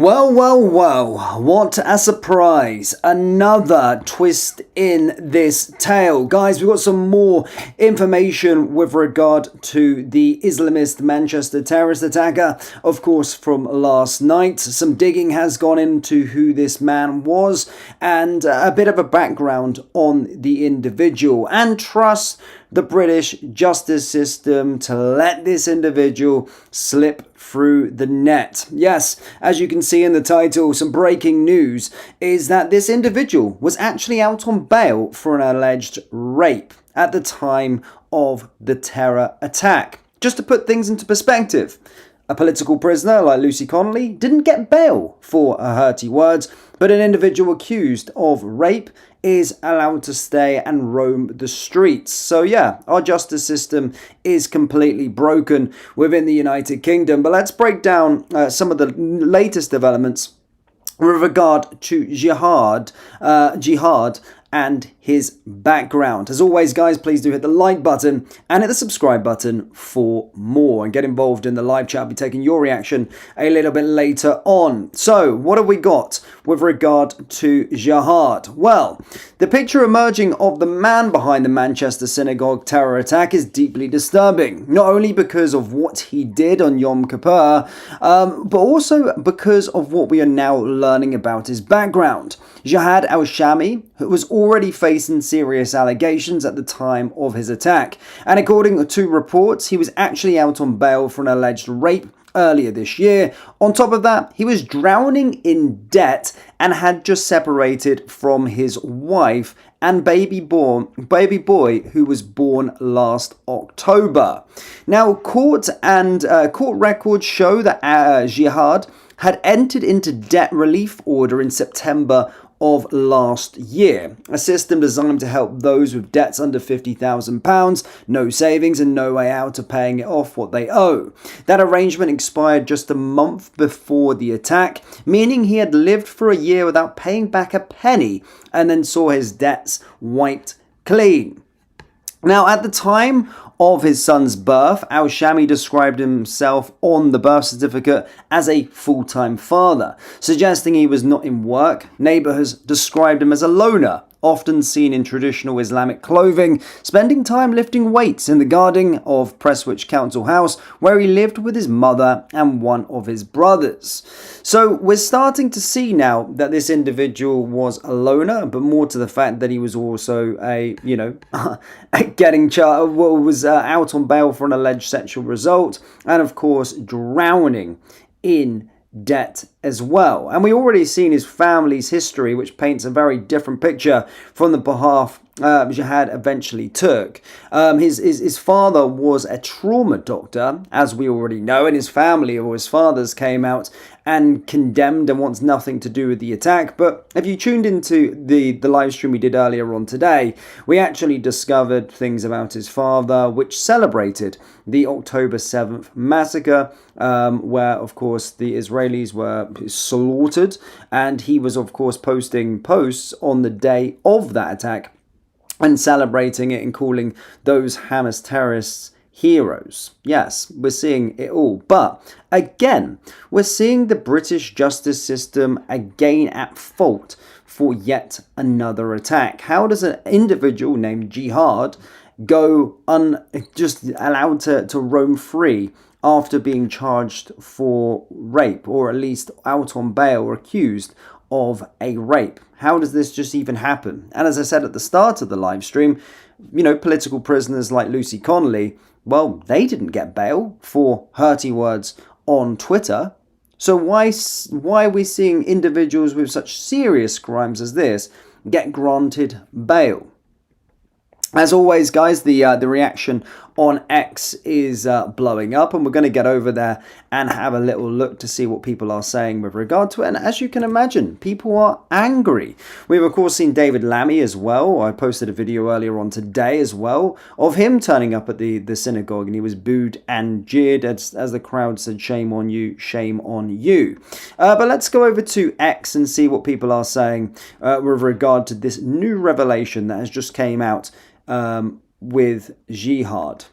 Well, what a surprise. Another twist in this tale. Guys, we've got some more information with regard to the Islamist Manchester terrorist attacker, of course, from last night. Some digging has gone into who this man was and a bit of a background on the individual, and trust the British justice system to let this individual slip through the net. Yes, as you can see in the title, some breaking news is that this individual was actually out on bail for an alleged rape at the time of the terror attack. Just to put things into perspective, a political prisoner like Lucy Connolly didn't get bail for her hurty words, but an individual accused of rape is allowed to stay and roam the streets. So yeah, our justice system is completely broken within the United Kingdom. But let's break down some of the latest developments with regard to jihad and his background. As always, guys, please do hit the like button and hit the subscribe button for more, and get involved in the live chat. I'll be taking your reaction a little bit later on. So what have we got with regard to jihad? Well, the picture emerging of the man behind the Manchester synagogue terror attack is deeply disturbing, not only because of what he did on Yom Kippur, but also because of what we are now learning about his background. Jihad al-Shami, who was already facing serious allegations at the time of his attack, and according to reports, he was actually out on bail for an alleged rape earlier this year. On top of that, he was drowning in debt and had just separated from his wife and baby boy who was born last October. Now, court records show that Jihad had entered into debt relief order in September of last year, a system designed to help those with debts under £50,000, no savings and no way out of paying it off what they owe. That arrangement expired just a month before the attack, meaning he had lived for a year without paying back a penny and then saw his debts wiped clean. Now, at the time of his son's birth, al-Shami described himself on the birth certificate as a full-time father, suggesting he was not in work. Neighbours described him as a loner, often seen in traditional Islamic clothing, spending time lifting weights in the garden of Prestwich Council House, where he lived with his mother and one of his brothers. So we're starting to see now that this individual was a loner, but more to the fact that he was also was out on bail for an alleged sexual assault, and of course drowning in debt as well. And we already seen his family's history, which paints a very different picture from the path Jihad eventually took. His father was a trauma doctor, as we already know, and his family or his fathers came out and condemned and wants nothing to do with the attack. But if you tuned into the live stream we did earlier on today, we actually discovered things about his father, which celebrated the October 7th massacre, where, of course, the Israelis were slaughtered, and he was, of course, posting posts on the day of that attack and celebrating it and calling those Hamas terrorists heroes. Yes, we're seeing it all. But again, we're seeing the British justice system again at fault for yet another attack. How does an individual named Jihad go just allowed to roam free after being charged for rape, or at least out on bail or accused of a rape? How does this just even happen? And as I said at the start of the live stream, political prisoners like Lucy Connolly, well, they didn't get bail for hurty words on Twitter. So why are we seeing individuals with such serious crimes as this get granted bail? As always, guys, the reaction on X is blowing up, and we're going to get over there and have a little look to see what people are saying with regard to it. And as you can imagine, people are angry. We've, of course, seen David Lammy as well. I posted a video earlier on today as well of him turning up at the synagogue, and he was booed and jeered as the crowd said, "Shame on you, shame on you." But let's go over to X and see what people are saying with regard to this new revelation that has just came out with Jihad.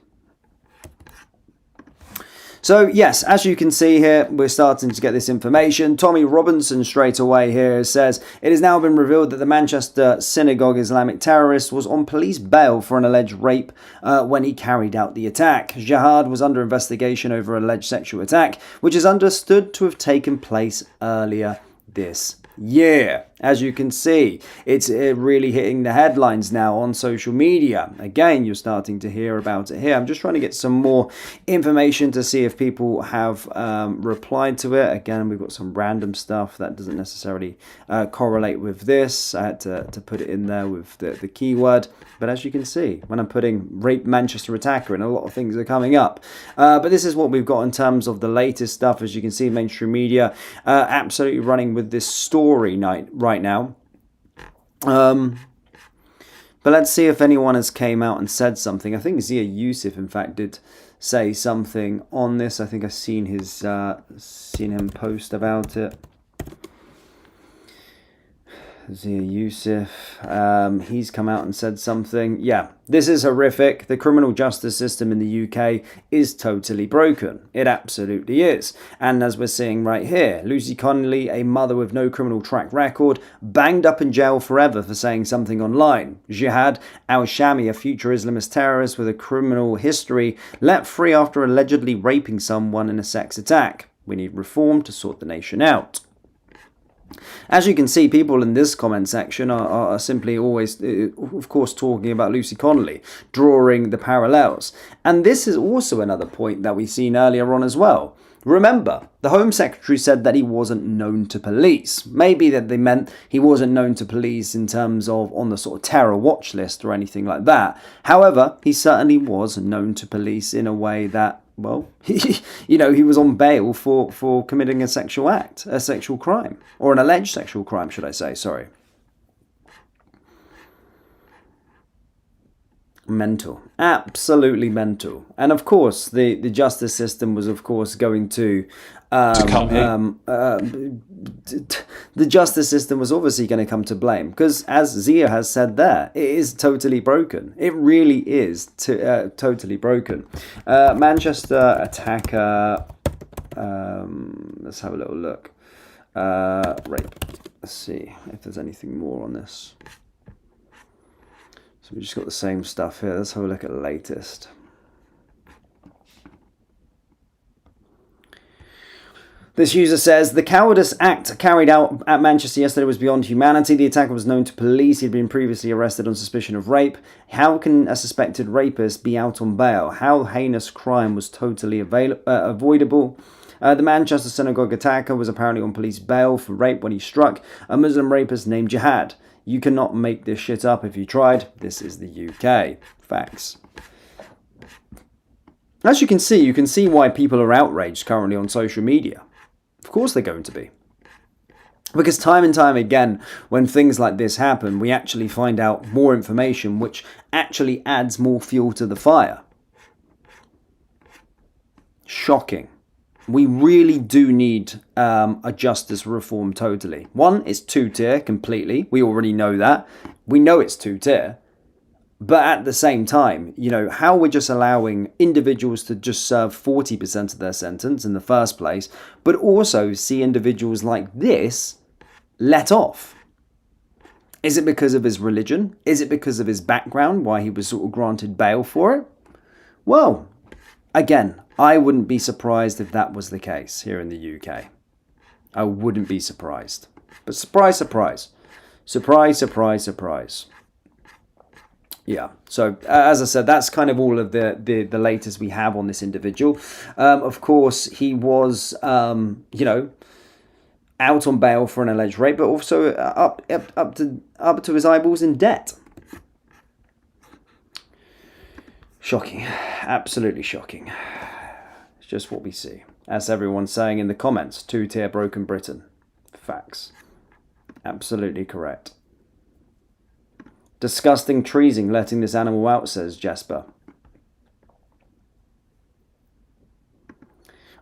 So yes, as you can see here, we're starting to get this information. Tommy Robinson straight away here says, it has now been revealed that the Manchester synagogue Islamic terrorist was on police bail for an alleged rape when he carried out the attack. Jihad was under investigation over alleged sexual attack, which is understood to have taken place earlier this year. As you can see, it's really hitting the headlines now on social media. Again, you're starting to hear about it here. I'm just trying to get some more information to see if people have replied to it. Again, we've got some random stuff that doesn't necessarily correlate with this. I had to put it in there with the keyword. But as you can see, when I'm putting rape Manchester attacker in, a lot of things are coming up. But this is what we've got in terms of the latest stuff. As you can see, mainstream media absolutely running with this story right now. But let's see if anyone has came out and said something. I think Zia Yusuf, in fact, did say something on this. I think I've seen him post about it. Zia Yusuf, he's come out and said something. Yeah, this is horrific. The criminal justice system in the UK is totally broken. It absolutely is. And as we're seeing right here, Lucy Connolly, a mother with no criminal track record, banged up in jail forever for saying something online. Jihad al-Shami, a future Islamist terrorist with a criminal history, let free after allegedly raping someone in a sex attack. We need reform to sort the nation out. As you can see, people in this comment section are simply always, of course, talking about Lucy Connolly, drawing the parallels. And this is also another point that we've seen earlier on as well. Remember, the Home Secretary said that he wasn't known to police. Maybe that they meant he wasn't known to police in terms of on the sort of terror watch list or anything like that. However, he certainly was known to police in a way that, well, he was on bail for committing a sexual act, a sexual crime, or an alleged sexual crime, should I say, sorry. Mental. Absolutely mental. And of course, the justice system was, of course, going to the justice system was obviously going to come to blame because, as Zia has said there, it is totally broken. It really is totally broken. Manchester attacker. Let's have a little look. Rape. Let's see if there's anything more on this. So we just got the same stuff here. Let's have a look at the latest. This user says, the cowardice act carried out at Manchester yesterday was beyond humanity. The attacker was known to police. He'd been previously arrested on suspicion of rape. How can a suspected rapist be out on bail? How heinous crime was totally avoidable? The Manchester synagogue attacker was apparently on police bail for rape when he struck a Muslim rapist named Jihad. You cannot make this shit up if you tried. This is the UK. Facts. As you can see why people are outraged currently on social media. Of course they're going to be. Because time and time again, when things like this happen, we actually find out more information which actually adds more fuel to the fire. Shocking. We really do need a justice reform totally. One, it's two-tier completely. We already know that. We know it's two-tier. But at the same time, how we're just allowing individuals to just serve 40% of their sentence in the first place, but also see individuals like this let off. Is it because of his religion? Is it because of his background, why he was sort of granted bail for it? Well, again, I wouldn't be surprised if that was the case here in the UK. I wouldn't be surprised. But surprise, surprise. Surprise, surprise, surprise. Yeah, so as I said, that's kind of all of the latest we have on this individual. Of course, he was, out on bail for an alleged rape, but also up to his eyeballs in debt. Shocking. Absolutely shocking. It's just what we see. As everyone's saying in the comments, two-tier broken Britain. Facts. Absolutely correct. Disgusting treason letting this animal out, says Jesper.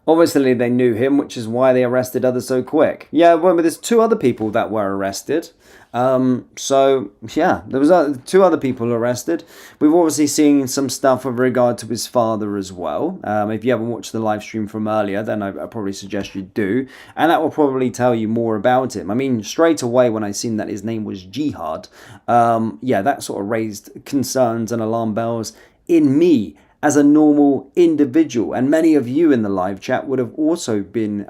Obviously, they knew him, which is why they arrested others so quick. Yeah, well, but there's two other people that were arrested. So, yeah, there was two other people arrested. We've obviously seen some stuff with regard to his father as well. If you haven't watched the live stream from earlier, then I probably suggest you do. And that will probably tell you more about him. I mean, straight away when I seen that his name was Jihad, yeah, that sort of raised concerns and alarm bells in me as a normal individual. And many of you in the live chat would have also been,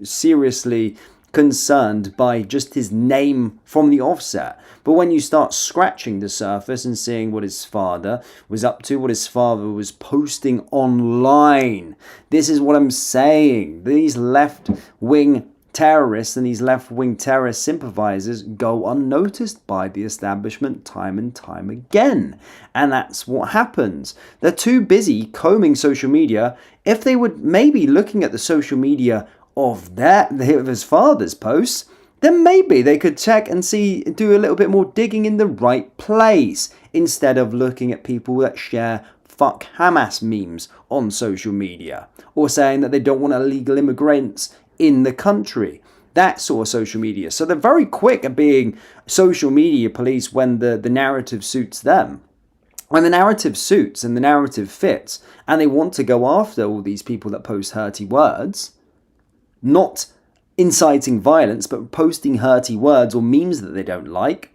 seriously concerned by just his name from the offset. But when you start scratching the surface and seeing what his father was up to, what his father was posting online, this is what I'm saying. These left-wing terrorists and these left-wing terrorist sympathizers go unnoticed by the establishment time and time again. And that's what happens. They're too busy combing social media. If they would maybe looking at the social media of his father's posts, then maybe they could check and do a little bit more digging in the right place, instead of looking at people that share fuck Hamas memes on social media, or saying that they don't want illegal immigrants in the country. That sort of social media. So they're very quick at being social media police when the narrative suits them. When the narrative suits and the narrative fits, and they want to go after all these people that post hurty words, not inciting violence, but posting hurty words or memes that they don't like,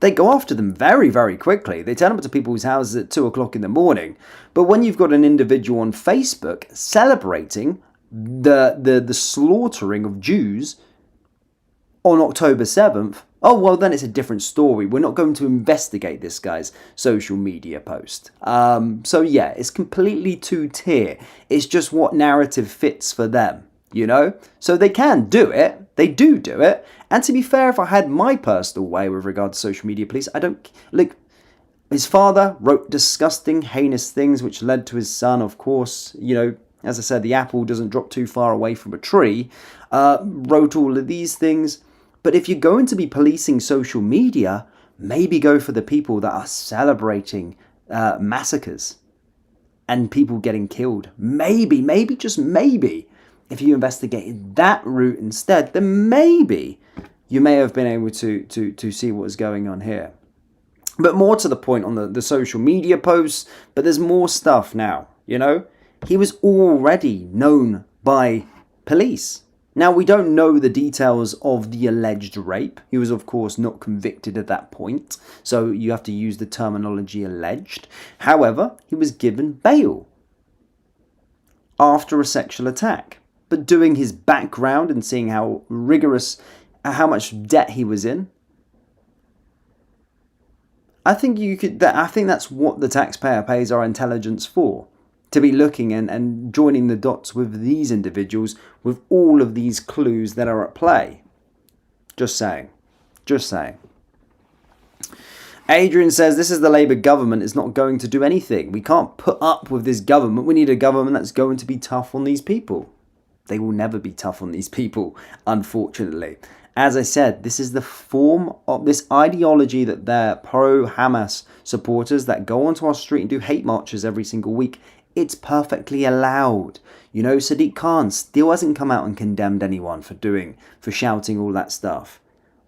they go after them very, very quickly. They turn up to people's houses at 2 o'clock in the morning. But when you've got an individual on Facebook celebrating the slaughtering of Jews on October 7th, oh, well, then it's a different story. We're not going to investigate this guy's social media post. So, yeah, it's completely two-tier. It's just what narrative fits for them, you know? So they can do it. They do it. And to be fair, if I had my personal way with regard to social media police, I don't... Look, his father wrote disgusting, heinous things which led to his son, of course, you know, as I said, the apple doesn't drop too far away from a tree, wrote all of these things. But if you're going to be policing social media, maybe go for the people that are celebrating massacres and people getting killed. Maybe, just maybe, if you investigated that route instead, then maybe you may have been able to see what was going on here. But more to the point on the social media posts, but there's more stuff now, you know? He was already known by police. Now, we don't know the details of the alleged rape. He was, of course, not convicted at that point, so you have to use the terminology alleged. However, he was given bail after a sexual attack. But doing his background and seeing how much debt he was in, I think that's what the taxpayer pays our intelligence for. To be looking and joining the dots with these individuals with all of these clues that are at play. Just saying. Adrian says, this is the Labour government. It's not going to do anything. We can't put up with this government. We need a government that's going to be tough on these people. They will never be tough on these people, unfortunately. As I said, this is the form of this ideology that they're pro-Hamas supporters that go onto our street and do hate marches every single week. It's perfectly allowed. You know, Sadiq Khan still hasn't come out and condemned anyone for shouting all that stuff.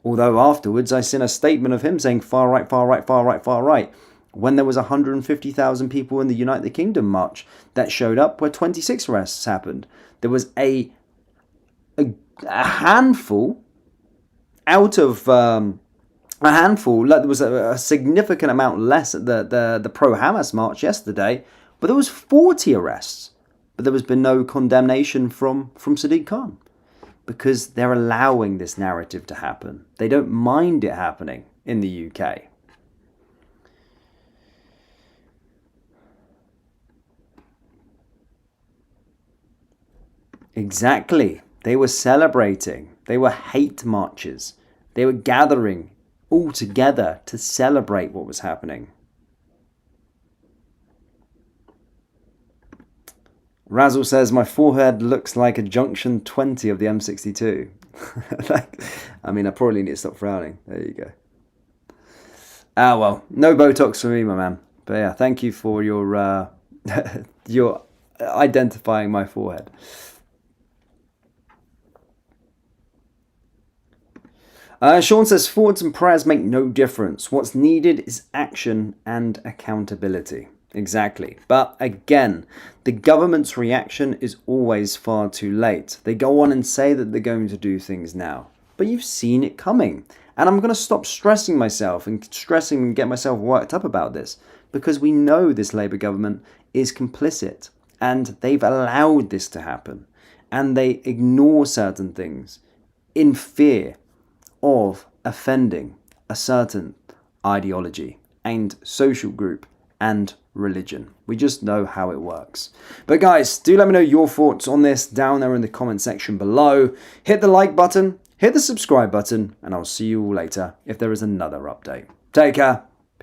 Although afterwards I seen a statement of him saying far right, far right, far right, far right. When there was 150,000 people in the United Kingdom march that showed up where 26 arrests happened. There was a handful out of a handful. There was a significant amount less at the pro-Hamas march yesterday. But there was 40 arrests. But there has been no condemnation from Sadiq Khan. Because they're allowing this narrative to happen. They don't mind it happening in the UK. Exactly. They were celebrating. They were hate marches. They were gathering all together to celebrate what was happening. Razzle says, my forehead looks like a junction 20 of the M62. I mean, I probably need to stop frowning. There you go. Well, no Botox for me, my man. But yeah, thank you for your your identifying my forehead. Sean says, thoughts and prayers make no difference. What's needed is action and accountability. Exactly. But again, the government's reaction is always far too late. They go on and say that they're going to do things now, but you've seen it coming. And I'm going to stop stressing myself and get myself worked up about this, because we know this Labour government is complicit and they've allowed this to happen, and they ignore certain things in fear of offending a certain ideology and social group and religion. We just know how it works. But guys, do let me know your thoughts on this down there in the comment section below. Hit the like button, hit the subscribe button, and I'll see you all later if there is another update. Take care.